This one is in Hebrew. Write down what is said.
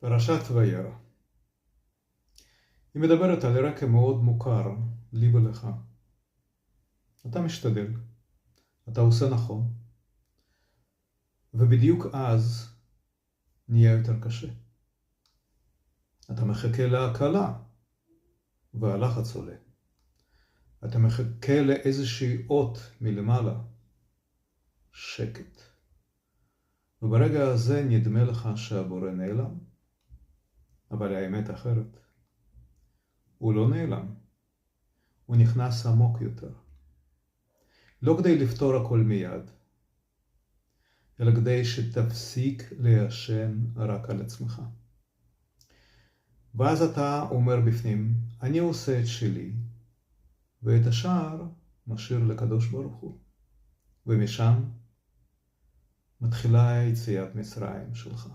פרשת וירא. היא מדברת על רקע מאוד מוכר לי ולך. אתה משתדל, אתה עושה נכון, ובדיוק אז נהיה יותר קשה. אתה מחכה להקלה, והלחץ עולה. אתה מחכה לאיזושהי אות מלמעלה, שקט. וברגע הזה נדמה לך שהבורא נעלם, אבל האמת אחרת. הוא לא נעלם, הוא נכנס עמוק יותר. לא כדי לפתור הכל מיד, אלא כדי שתפסיק להישען רק על עצמך. ואז אתה אומר בפנים, אני עושה את שלי, ואת השאר משאיר לקדוש ברוך הוא. ומשם מתחילה יציאת מצרים שלך.